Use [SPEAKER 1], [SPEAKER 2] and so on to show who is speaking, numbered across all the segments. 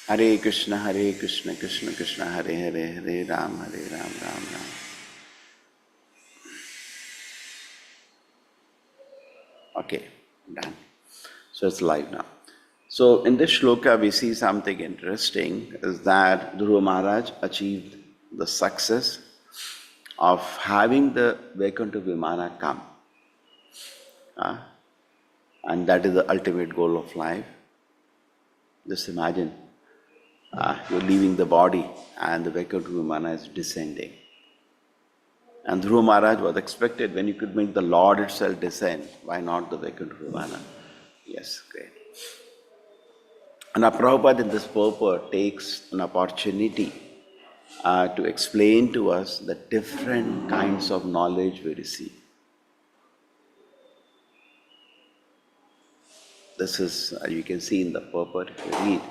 [SPEAKER 1] Hare Krishna, Krishna Krishna, Hare Hare, Hare Ram, Ram Ram. Okay, done. So it's live now. So in this shloka we see something interesting, is that Dhruva Maharaj achieved the success of having the Vaikuntha Vimana come. And that is the ultimate goal of life. Just imagine, you're leaving the body and the Vaikuntha Vimana is descending. And Dhruva Maharaj was expected, when you could make the Lord itself descend, why not the Vaikuntha Vimana? Yes, great. And our Prabhupada in this purport takes an opportunity to explain to us the different kinds of knowledge we receive. This is, you can see in the purport if you read.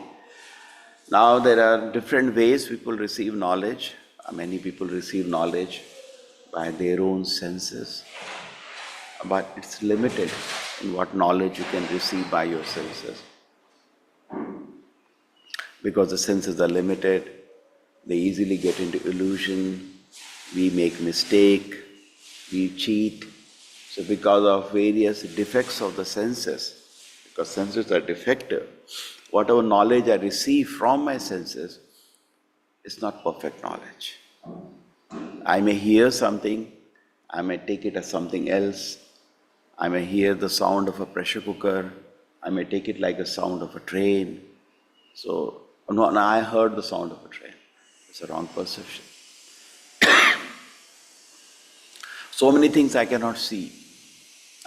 [SPEAKER 1] Now there are different ways people receive knowledge. Many people receive knowledge by their own senses, but it's limited in what knowledge you can receive by your senses. Because the senses are limited, they easily get into illusion, we make mistake, we cheat. So because of various defects of the senses, because senses are defective, whatever knowledge I receive from my senses is not perfect knowledge. I may hear something, I may take it as something else, I may hear the sound of a pressure cooker, I may take it like a sound of a train. So, no, I heard the sound of a train. It's a wrong perception. So many things I cannot see.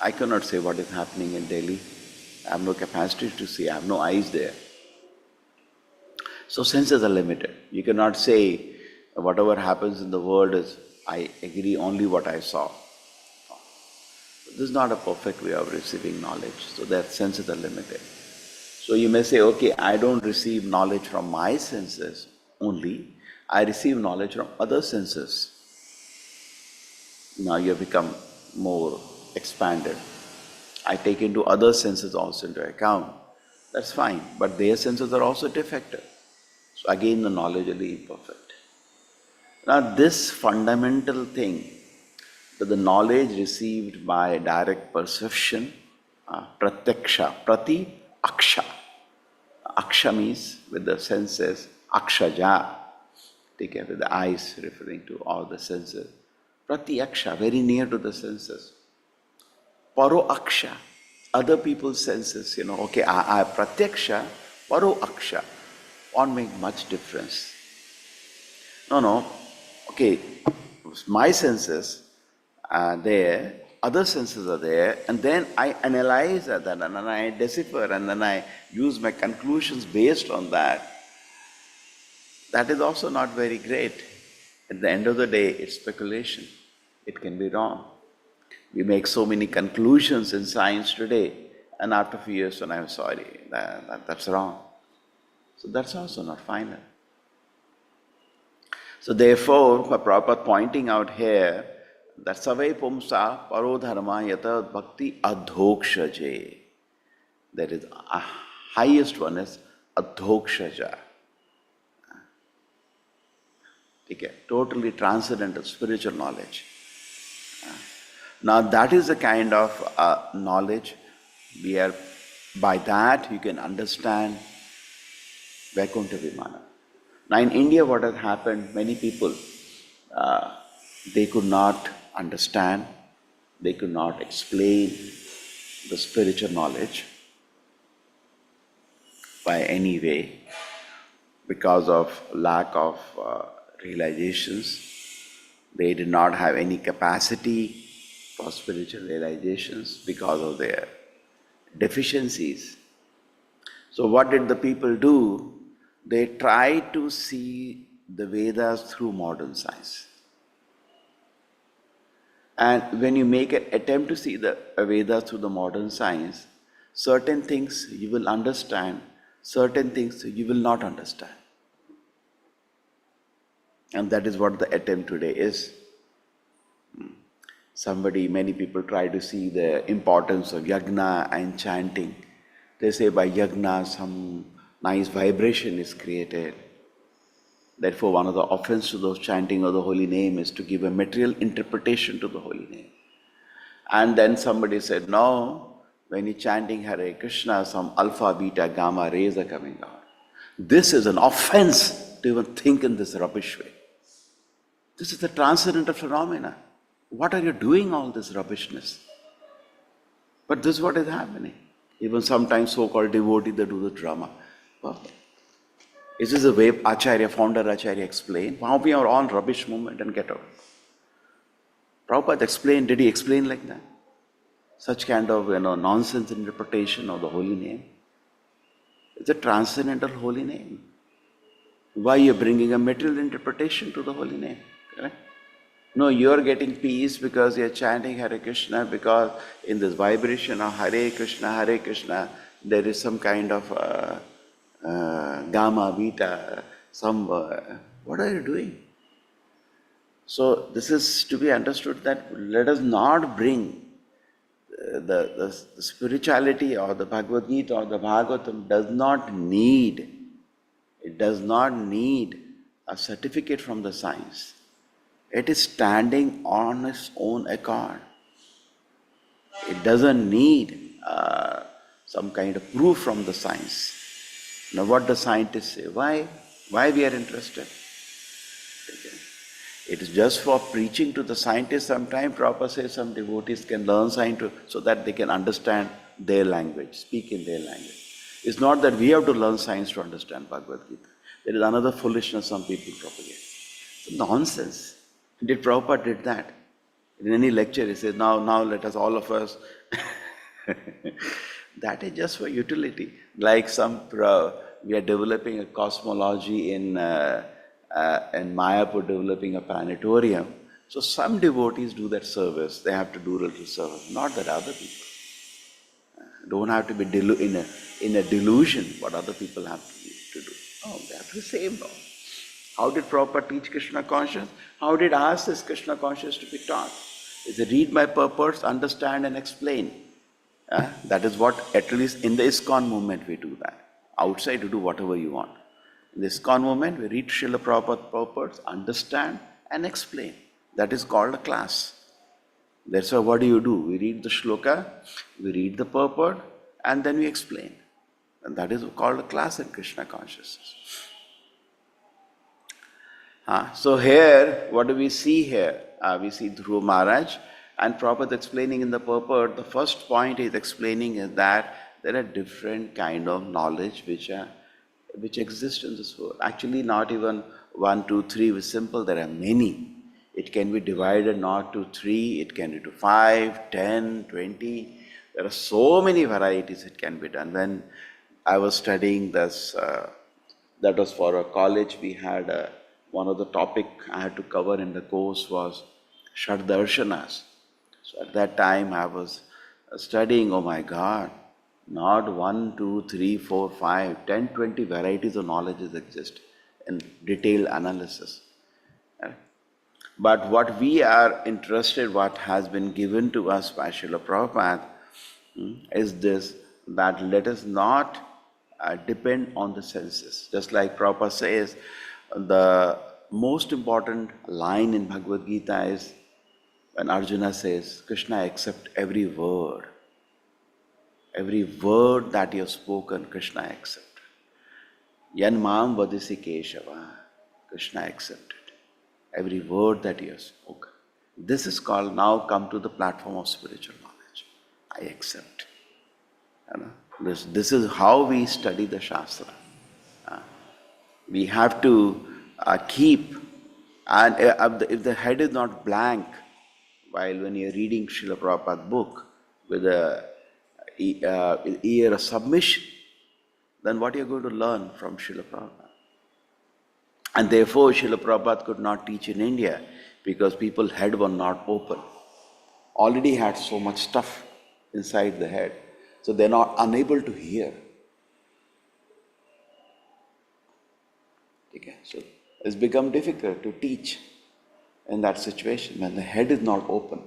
[SPEAKER 1] I cannot say what is happening in Delhi. I have no capacity to see, I have no eyes there. So senses are limited. You cannot say whatever happens in the world is, I agree only what I saw. This is not a perfect way of receiving knowledge, so their senses are limited. So you may say, okay, I don't receive knowledge from my senses only, I receive knowledge from other senses. Now you have become more expanded. I take into other senses also into account. That's fine, but their senses are also defective. So again the knowledge will be imperfect. Now this fundamental thing, that the knowledge received by direct perception, pratyaksha, prati, aksha. Aksha means with the senses, akshaja, with the eyes referring to all the senses. Prati aksha, very near to the senses. Paro aksha, other people's senses, okay, I pratyaksha, paro aksha, won't make much difference. No, okay, my senses are there, other senses are there, and then I analyze that and I decipher and then I use my conclusions based on that. That is also not very great. At the end of the day, it's speculation. It can be wrong. We make so many conclusions in science today, and after a few years, when I'm sorry, that's wrong. So that's also not final. So therefore, Prabhupada pointing out here that savai pumsa parodharma yata bhakti adhokshaje. That is, highest one is adhokshaja. Okay, totally transcendental spiritual knowledge. Now that is the kind of knowledge by that you can understand Vaikuntha Vimana. Now in India what has happened, many people, they could not understand, they could not explain the spiritual knowledge by any way because of lack of realizations. They did not have any capacity for spiritual realizations because of their deficiencies. So what did the people do? They tried to see the Vedas through modern science. And when you make an attempt to see the Vedas through the modern science, certain things you will understand, certain things you will not understand. And that is what the attempt today is. Many people try to see the importance of yajna and chanting. They say by yajna some nice vibration is created. Therefore, one of the offense to those chanting of the holy name is to give a material interpretation to the holy name. And then somebody said, no, when you're chanting Hare Krishna, some alpha, beta, gamma rays are coming out. This is an offense to even think in this rubbish way. This is the transcendental phenomena. What are you doing all this rubbishness? But this is what is happening. Even sometimes so-called devotees, they do the drama. Well, is this the way Acharya, founder Acharya explained? Now we are on rubbish movement and get out. Prabhupada explained, did he explain like that? Such kind of nonsense interpretation of the holy name. It's a transcendental holy name. Why you're bringing a material interpretation to the holy name? Correct? No, you're getting peace because you're chanting Hare Krishna, because in this vibration of Hare Krishna, there is some kind of gamma, beta, what are you doing? So this is to be understood that let us not bring the spirituality or the Bhagavad Gita or the Bhagavatam does not need a certificate from the science. It is standing on its own accord. It doesn't need some kind of proof from the science. Now what the scientists say, why we are interested? Okay. It is just for preaching to the scientists. Sometimes Prabhupada says some devotees can learn science so that they can understand their language, speak in their language. It's not that we have to learn science to understand Bhagavad Gita. There is another foolishness some people propagate. It's nonsense. Did Prabhupada did that? In any lecture he says, now let us all of us. That is just for utility. Like we are developing a cosmology in Mayapur, developing a planetarium. So some devotees do that service. They have to do a little service. Not that other people. Don't have to be in a delusion what other people have to do. Oh, they have to be same. No. How did Prabhupada teach Krishna consciousness? How did ask this Krishna consciousness to be taught? Is to read my purpose, understand and explain. That is what, at least in the ISKCON movement, we do that. Outside, you do whatever you want. In the ISKCON movement, we read Srila Prabhupada's purpose, understand and explain. That is called a class. That's why what do? We read the shloka, we read the purport, and then we explain. And that is called a class in Krishna consciousness. So here, what do we see here? We see Dhruva Maharaj, and Prabhupada explaining in the purport, the first point he is explaining is that there are different kind of knowledge which exist in this world. Actually, not even 1, 2, 3 is simple, there are many. It can be divided not to 3, it can be to 5, 10, 20. There are so many varieties it can be done. When I was studying this, that was for a college, we had one of the topic I had to cover in the course was Shad-darshanas. So at that time I was studying, oh my God, not 1, 2, 3, 4, 5, 10, 20 varieties of knowledges exist in detailed analysis. But what we are interested, what has been given to us by Srila Prabhupada is this, that let us not depend on the senses. Just like Prabhupada says, the most important line in Bhagavad Gita is when Arjuna says, Krishna, accept every word. Every word that you have spoken, Krishna accepted. Yan mam vadisi Keshava, Krishna accepted. Every word that you have spoken. This is called, now come to the platform of spiritual knowledge. I accept. This is how we study the Shastra. We have to keep, and if the head is not blank, while when you're reading Srila Prabhupada's book with an ear of submission, then what you're going to learn from Srila Prabhupada? And therefore Srila Prabhupada could not teach in India because people's head were not open. Already had so much stuff inside the head, so they're not unable to hear. Okay, so it's become difficult to teach in that situation when the head is not open.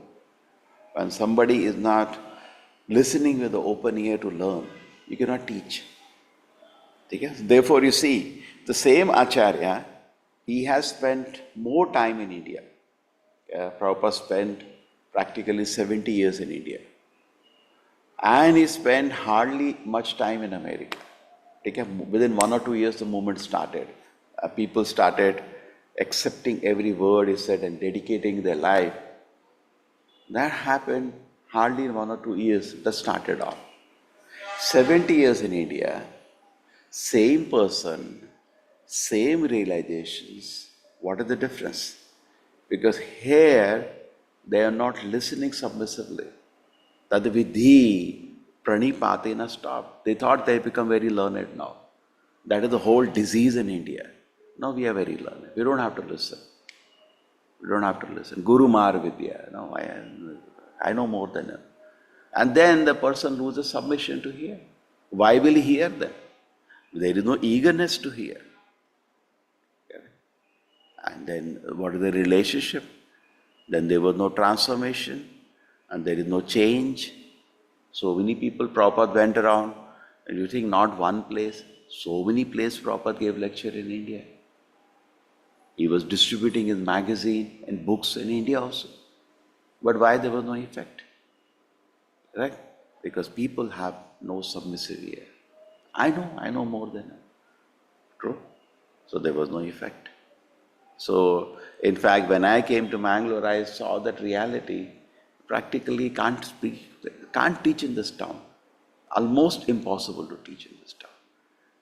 [SPEAKER 1] When somebody is not listening with the open ear to learn, you cannot teach. Okay? Therefore, you see, the same Acharya, he has spent more time in India. Prabhupada spent practically 70 years in India. And he spent hardly much time in America. Okay? Within 1 or 2 years, the movement started. People started accepting every word he said and dedicating their life. That happened hardly in 1 or 2 years. That started off. 70 years in India, same person, same realizations. What is the difference? Because here they are not listening submissively. Tad vidhi pranipatena stopped. They thought they become very learned now. That is the whole disease in India. Now we are very learned. We don't have to listen. We don't have to listen. Guru Mar Vidya. No, I know more than him. And then the person loses submission to hear. Why will he hear them? There is no eagerness to hear. And then what is the relationship? Then there was no transformation and there is no change. So many people Prabhupada went around, and you think not one place, so many places Prabhupada gave lecture in India. He was distributing his magazine and books in India also. But why there was no effect? Right? Because people have no submissive ear. I know more than him. True? So there was no effect. So, in fact, when I came to Mangalore, I saw that reality practically can't teach in this town. Almost impossible to teach in this town.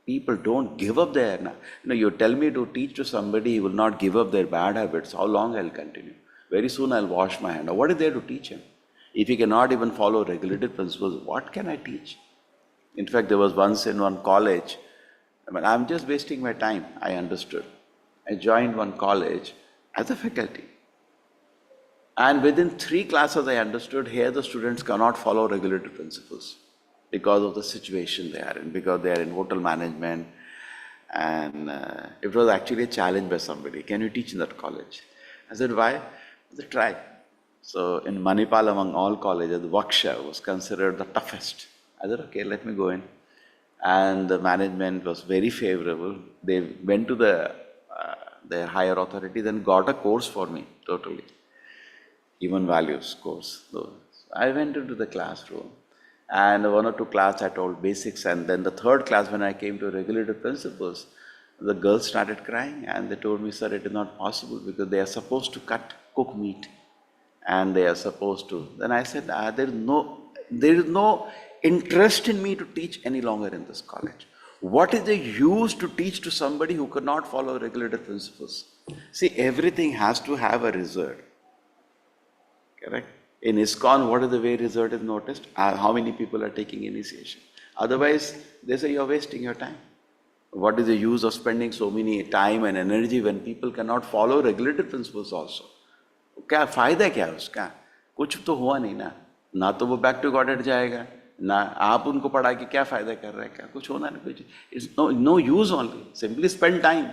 [SPEAKER 1] People don't give up their, you tell me to teach to somebody who will not give up their bad habits, how long I'll continue? Very soon I'll wash my hand. What is there to teach him? If he cannot even follow regulative principles, what can I teach? In fact, there was once in one college, I'm just wasting my time, I understood. I joined one college as a faculty. And within 3 classes I understood here the students cannot follow regulative principles because of the situation they are in, because they are in hotel management. And it was actually a challenge by somebody. Can you teach in that college? I said, why? I said, try. So in Manipal, among all colleges, Vaksha was considered the toughest. I said, okay, let me go in. And the management was very favorable. They went to their higher authorities and got a course for me, totally. Human values course. So I went into the classroom, and 1 or 2 classes I told basics, and then the 3rd class when I came to regulative principles, the girls started crying and they told me, sir, it is not possible because they are supposed to cook meat and they are supposed to. Then I said, there is no interest in me to teach any longer in this college. What is the use to teach to somebody who cannot follow regulative principles? See, everything has to have a result. Correct? In ISKCON, what is the way result is noticed? How many people are taking initiation? Otherwise, they say you're wasting your time. What is the use of spending so many time and energy when people cannot follow regulative principles also? क्या फायदा क्या है उसका? कुछ तो हुआ नहीं ना. ना तो वो बैक टू गॉडेड जाएगा, ना आप उनको पढ़ा के क्या फायदा कर रहे हैं, क्या कुछ होना नहीं कुछ. It's no use only. Simply spend time.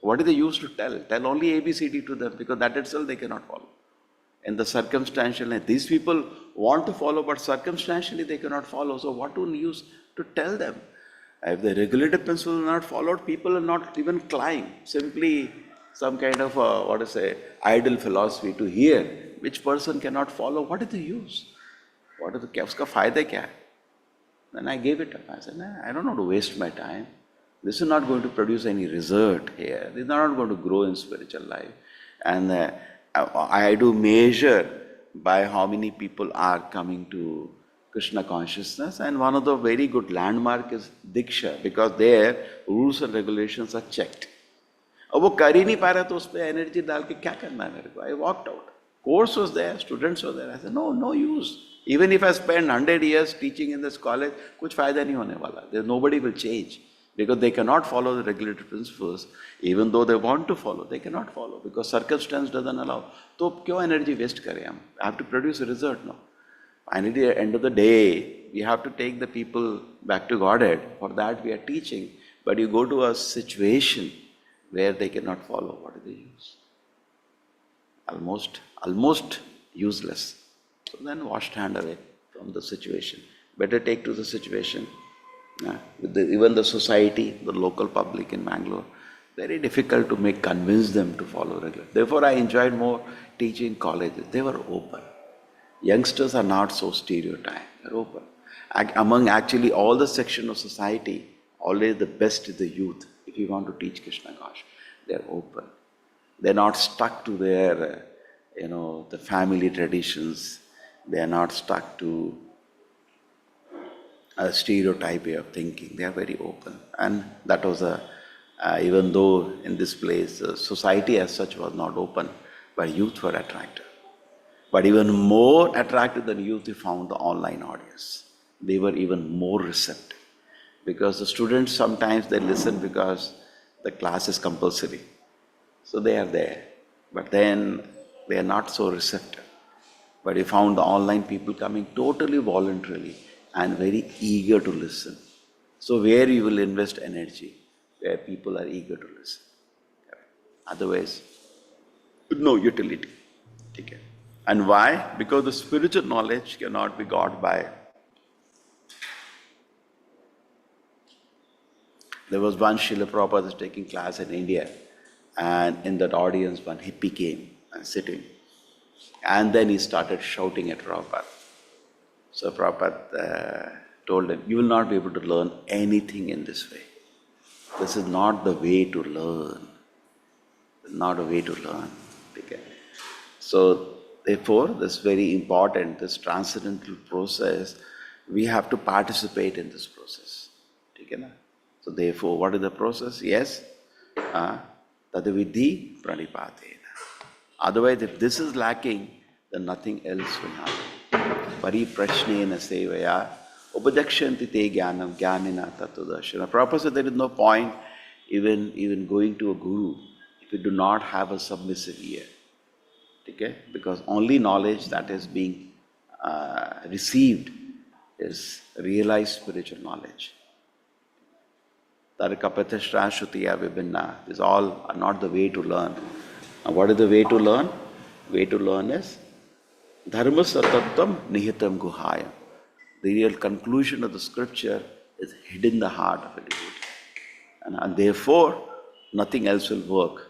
[SPEAKER 1] What is the use to tell? Tell only ABCD to them because that itself they cannot follow. In the circumstantial, these people want to follow, but circumstantially they cannot follow. So what to use to tell them? If the regulative principles are not followed, people will not even climb. Simply some kind of idle philosophy to hear, which person cannot follow. What is the use? What is the uska fayda kya hai? Then I gave it up. I said, nah, I don't want to waste my time. This is not going to produce any result here. This is not going to grow in spiritual life. And I do measure by how many people are coming to Krishna consciousness, and one of the very good landmark is Diksha, because there rules and regulations are checked. अब वो कर ही नहीं पा रहा तो उस पर energy डाल के क्या करना है मेरे को? I walked out. Course was there, students were there. I said, no use. Even if I spend 100 years teaching in this college, कुछ फायदा नहीं होने वाला. There nobody will change. Because they cannot follow the regulatory principles, even though they want to follow, they cannot follow because circumstance doesn't allow. तो क्यों energy waste करें हम? I have to produce a result now. Finally, at the end of the day, we have to take the people back to Godhead. For that we are teaching. But you go to a situation where they cannot follow. What is the use? Almost useless. So then washed hand away from the situation. Better take to the situation Even the society, the local public in Mangalore, very difficult to convince them to follow regular. Therefore, I enjoyed more teaching colleges. They were open. Youngsters are not so stereotyped. They're open. Among actually all the section of society, always the best is the youth. If you want to teach Krishna Gosh, they're open. They're not stuck to their, the family traditions. They are not stuck to a stereotype way of thinking. They are very open. And that was even though in this place, society as such was not open, but youth were attracted. But even more attractive than youth, we found the online audience. They were even more receptive. Because the students sometimes they listen because the class is compulsory. So they are there. But then they are not so receptive. But we found the online people coming totally voluntarily and very eager to listen. So where you will invest energy, where people are eager to listen. Otherwise, no utility. Okay. And why? Because the spiritual knowledge cannot be got by. There was one Srila Prabhupada was taking class in India, and in that audience one hippie came and sitting. And then he started shouting at Prabhupada. So Prabhupada told him, you will not be able to learn anything in this way. This is not the way to learn. It's not a way to learn. Okay. So therefore, this is very important, this transcendental process, we have to participate in this process. Okay. So therefore, what is the process? Yes, tadavidhi pranipatena. Otherwise, if this is lacking, then nothing else will happen. Pariprashnena sevaya upajakshanti te jnanam jnanina tattvadarshana. Prabhupada said there is no point even going to a guru if you do not have a submissive ear. Okay? Because only knowledge that is being received is realized spiritual knowledge. Tarikapatishra shutiya vibhinna. These all are not the way to learn. And what is the way to learn? Way to learn is dharma satattvam nihitam guhayam. The real conclusion of the scripture is hidden in the heart of a devotee. And therefore, nothing else will work.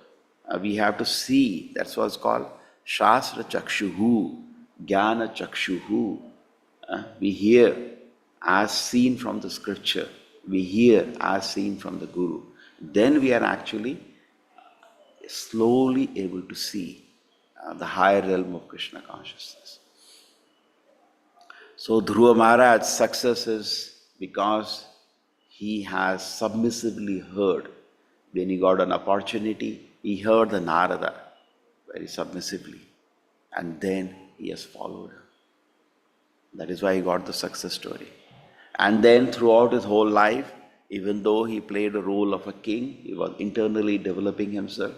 [SPEAKER 1] We have to see, that's what's called Shastra Chakshuhu, Jnana Chakshuhu. We hear as seen from the scripture. We hear as seen from the Guru. Then we are actually slowly able to see the higher realm of Krishna consciousness. So Dhruva Maharaj's success is because he has submissively heard. When he got an opportunity, he heard the Narada very submissively. And then he has followed him. That is why he got the success story. And then throughout his whole life, even though he played a role of a king, he was internally developing himself.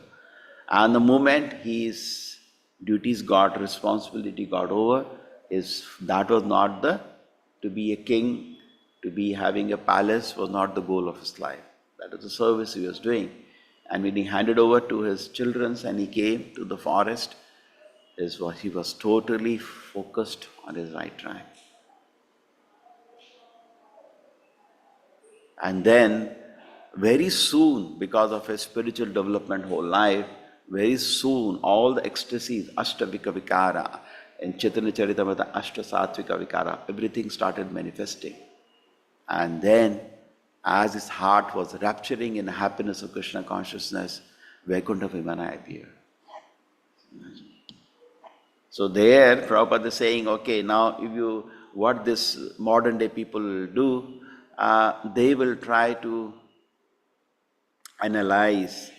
[SPEAKER 1] And the moment his duties got, responsibility got over, that was not to be a king, to be having a palace was not the goal of his life. That was the service he was doing. And when he handed over to his children and he came to the forest, he was totally focused on his right track. And then, very soon, because of his spiritual development whole life, very soon all the ecstasies, Ashtabhika Vikara, in Chaitanya Charitamrita, Ashtasatvika Vikara, everything started manifesting. And then, as his heart was rapturing in the happiness of Krishna consciousness, Vaikuntha Vimana appeared. So there, Prabhupada is saying, okay, now what this modern day people will do, they will try to analyze.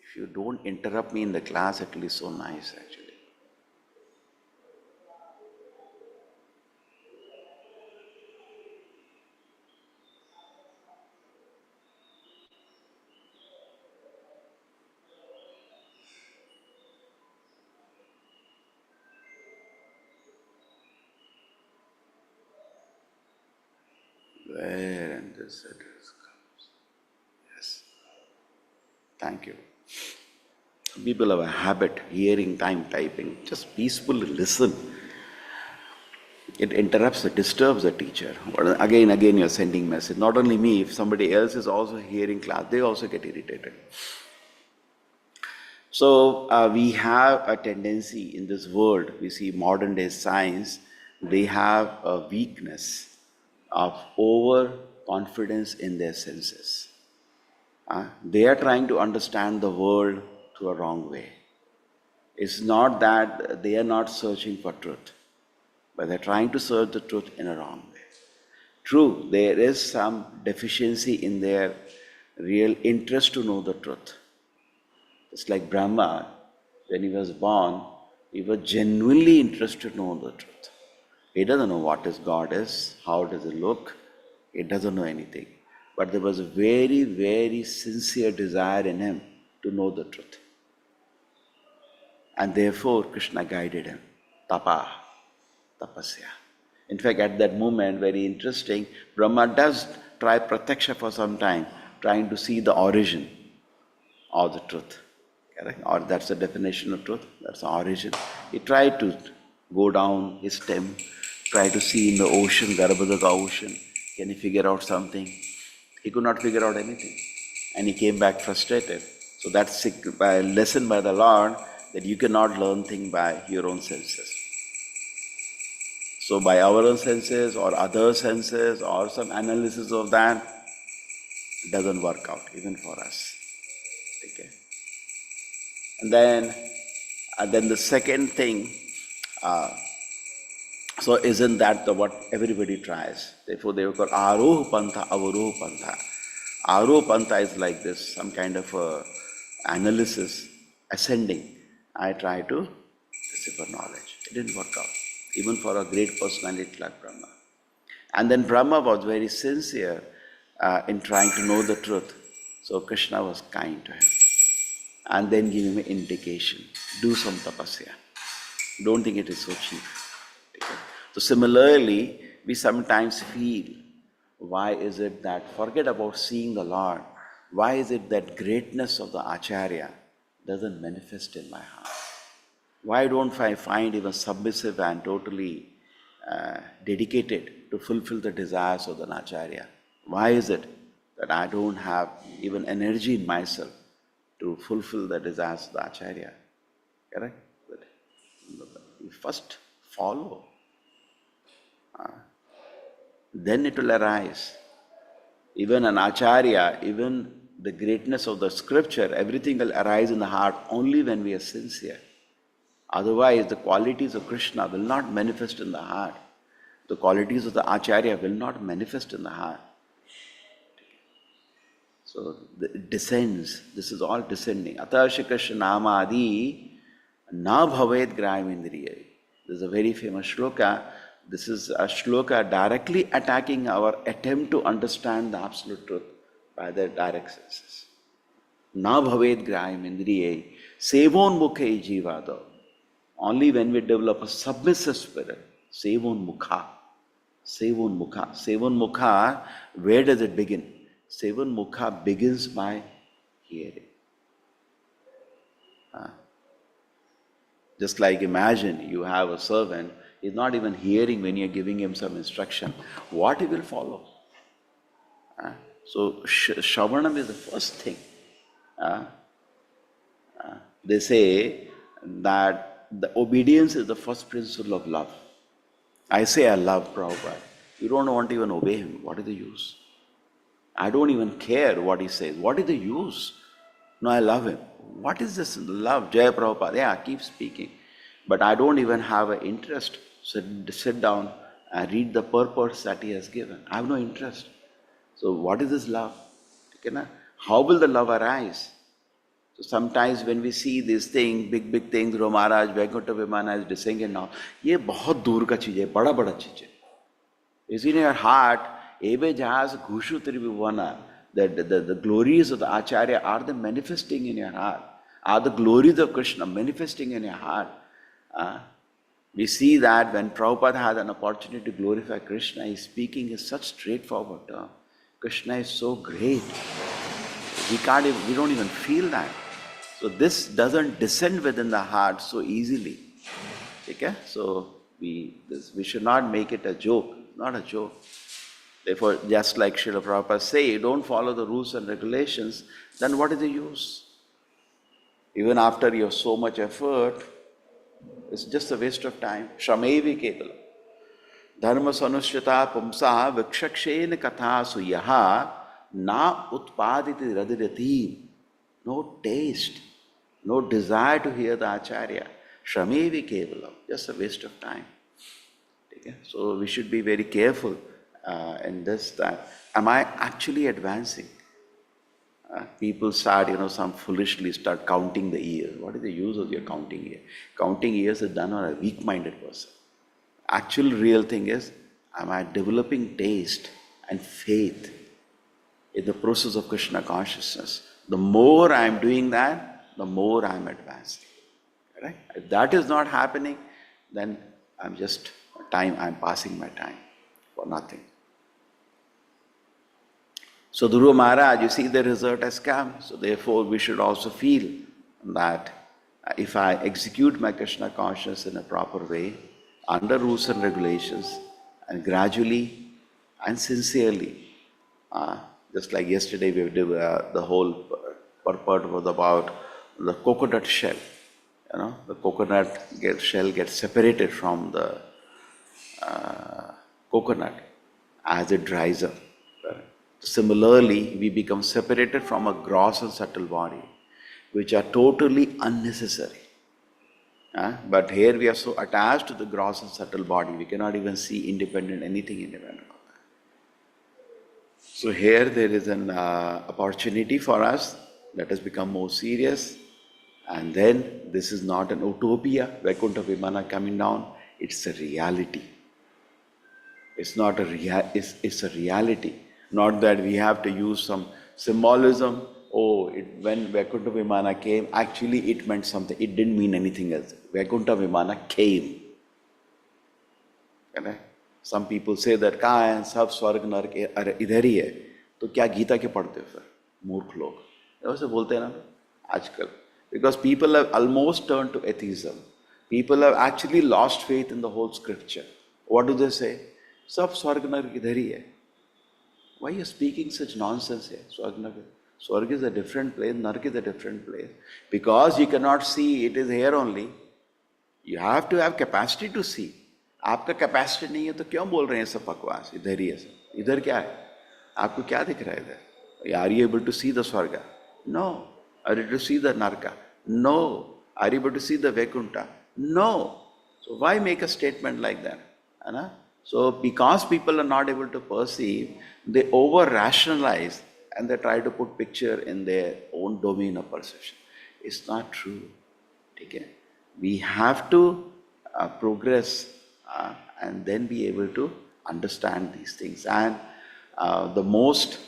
[SPEAKER 1] If you don't interrupt me in the class, it will be so nice actually. Where and this address comes. Yes. Thank you. People have a habit, hearing time, typing. Just peacefully listen. It interrupts, it disturbs the teacher. Again you're sending message. Not only me, if somebody else is also hearing class, they also get irritated. So we have a tendency in this world, we see modern day science, they have a weakness of overconfidence in their senses. They are trying to understand the world through a wrong way. It's not that they are not searching for truth, but they're trying to search the truth in a wrong way. True, there is some deficiency in their real interest to know the truth. It's like Brahma, when he was born, he was genuinely interested to know the truth. He doesn't know what is God is, how does it look, he doesn't know anything. But there was a very, very sincere desire in him to know the truth. And therefore Krishna guided him. Tapasya. In fact, at that moment, very interesting, Brahma does try pratyaksha for some time, trying to see the origin of the truth. Correct? Or that's the definition of truth, that's the origin. He tried to go down his stem, try to see in the ocean, Garbhadaka ocean, can he figure out something? He could not figure out anything. And he came back frustrated. So that's a lesson by the Lord, that you cannot learn things by your own senses. So by our own senses or other senses or some analysis of that, it doesn't work out, even for us. Okay. And then the second thing, so isn't that what everybody tries? Therefore they were called Aroha Pantha, Avaroha Pantha. Aroha Pantha is like this, some kind of analysis, ascending. I try to decipher knowledge. It didn't work out, even for a great personality like Brahma. And then Brahma was very sincere in trying to know the truth. So Krishna was kind to him. And then give him an indication. Do some tapasya. Don't think it is so cheap. Okay. So similarly, we sometimes feel, why is it that, forget about seeing the Lord, why is it that greatness of the Acharya doesn't manifest in my heart? Why don't I find even submissive and totally dedicated to fulfill the desires of the Acharya? Why is it that I don't have even energy in myself to fulfill the desires of the Acharya? Correct? But you first follow. Then it will arise. Even an Acharya, even the greatness of the scripture, everything will arise in the heart only when we are sincere. Otherwise, the qualities of Krishna will not manifest in the heart. The qualities of the Acharya will not manifest in the heart. So it descends. This is all descending. Atashikasya namadi na bhaved graham-indriya. This is a very famous shloka. This is a shloka directly attacking our attempt to understand the absolute truth by the direct senses. Na bhaved graham-indriya sevon-mukhe jivado. Only when we develop a submissive spirit, sevon-mukha. Sevon-mukha. Sevon-mukha, where does it begin? Sevon-mukha begins by hearing. Just like imagine you have a servant, he's not even hearing when you're giving him some instruction. What he will follow? So Shravanam is the first thing. They say that the obedience is the first principle of love. I say I love Prabhupada. You don't want to even obey him. What is the use? I don't even care what he says. What is the use? No, I love him. What is this love? Jaya Prabhupada. Yeah, keep speaking. But I don't even have an interest. Sit down and read the purpose that he has given. I have no interest. So what is this love? How will the love arise? So sometimes when we see these things, big things, Dhruva Maharaj, Vaikuntha Vimana is descending now, ये बहुत दूर का चीज है, बड़ा चीज है. Is in your heart, ebe jahas ghushu trivivana, the glories of the Acharya, are they manifesting in your heart? Are the glories of Krishna manifesting in your heart? We see that when Prabhupada had an opportunity to glorify Krishna, he is speaking in such straightforward terms. Krishna is so great. We don't even feel that. So this doesn't descend within the heart so easily. Okay? So We should not make it a joke, not a joke. Therefore, just like Srila Prabhupada say, you don't follow the rules and regulations, then what is the use? Even after you have so much effort, it's just a waste of time. Shramevi kevalam. Dharma sanushrita pumsa vikshakshena katha suyaha na utpaditi radirati. No taste, no desire to hear the Acharya. Shramevi kevalam. Just a waste of time. Okay? So we should be very careful in this, that am I actually advancing? People start, some foolishly start counting the years. What is the use of your counting years? Counting years is done on a weak-minded person. Actual real thing is, am I developing taste and faith in the process of Krishna consciousness? The more I am doing that, the more I am advancing. Right? If that is not happening, then I'm passing my time for nothing. So Dhruva Maharaj, you see the result has come. So therefore we should also feel that if I execute my Krishna consciousness in a proper way, under rules and regulations, and gradually and sincerely, just like yesterday we did the whole purport was about the coconut shell. The coconut shell gets separated from the coconut as it dries up. Similarly, we become separated from a gross and subtle body, which are totally unnecessary. But here we are so attached to the gross and subtle body, we cannot even see anything independent of that. So here there is an opportunity for us. Let us become more serious. And then this is not an utopia, Vaikuntha Vimana coming down, it's a reality. It's not it's a reality. Not that we have to use some symbolism. When Vaikuntha Vimana came, actually it meant something. It didn't mean anything else. Vaikuntha Vimana came. Some people say that कहाँ है सब स्वर्ग नरक अरे इधर ही है तो क्या गीता के पढ़ते हो फिर मूर्ख लोग ऐसे बोलते हैं ना आजकल because people have almost turned to atheism. People have actually lost faith in the whole scripture. What do they say? सब स्वर्ग नरक इधर ही है. Why are you speaking such nonsense here? Swarg is a different place, Nark is a different place. Because you cannot see, it is here only. You have to have capacity to see. आपका capacity नहीं है तो क्यों बोल रहे हैं सब बकवास? इधर ही है सब. इधर क्या है? आपको क्या दिख रहा है इधर? Are you able to see the Swarga? No. Are you able to see the Narka? No. Are you able to see the Vaikuntha? No. So why make a statement like that? So because people are not able to perceive, they over-rationalize and they try to put picture in their own domain of perception. It's not true. Okay? We have to progress and then be able to understand these things. And the most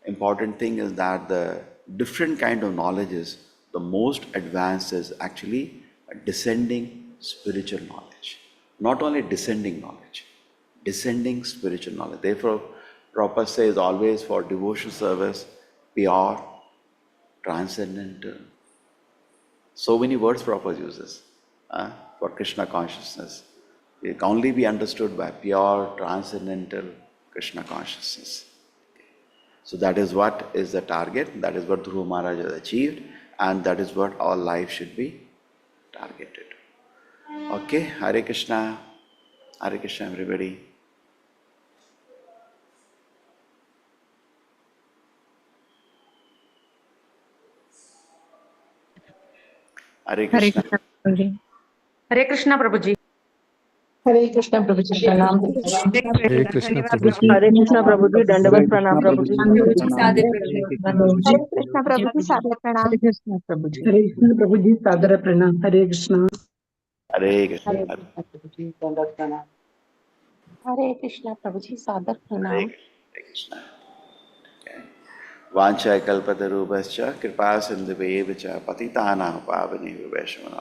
[SPEAKER 1] important thing is that the different kind of knowledge is the most advanced is actually a descending spiritual knowledge. Not only descending knowledge, descending spiritual knowledge. Therefore, Prabhupada says always for devotion service, pure, transcendental. So many words Prabhupada uses for Krishna consciousness. It can only be understood by pure, transcendental Krishna consciousness. So that is what is the target, that is what Dhruva Maharaj has achieved, and that is what our life should be targeted. Okay, Hare Krishna everybody. Hare Krishna.
[SPEAKER 2] Hare Krishna Prabhuji.
[SPEAKER 3] Hare Krishna Prabhuji, pranam.
[SPEAKER 4] Hare Krishna Prabhuji.
[SPEAKER 2] Hare Krishna Prabhuji, Dandavat Pranam Prabhuji.
[SPEAKER 3] Hare Krishna Prabhuji, Sadhya Pranam. Hare Krishna Prabhuji. Hare Krishna Prabhuji, Sadhya Pranam. Hare Krishna.
[SPEAKER 1] Hare Krishna.
[SPEAKER 3] Prabhuji, Dandavat Pranam. Hare Krishna Prabhuji, Sadhya Pranam.
[SPEAKER 1] Hare Krishna. Vancha kalpatarubhascha kripa sindhuvevacha patitanam pavanebhyo vaishnavanaam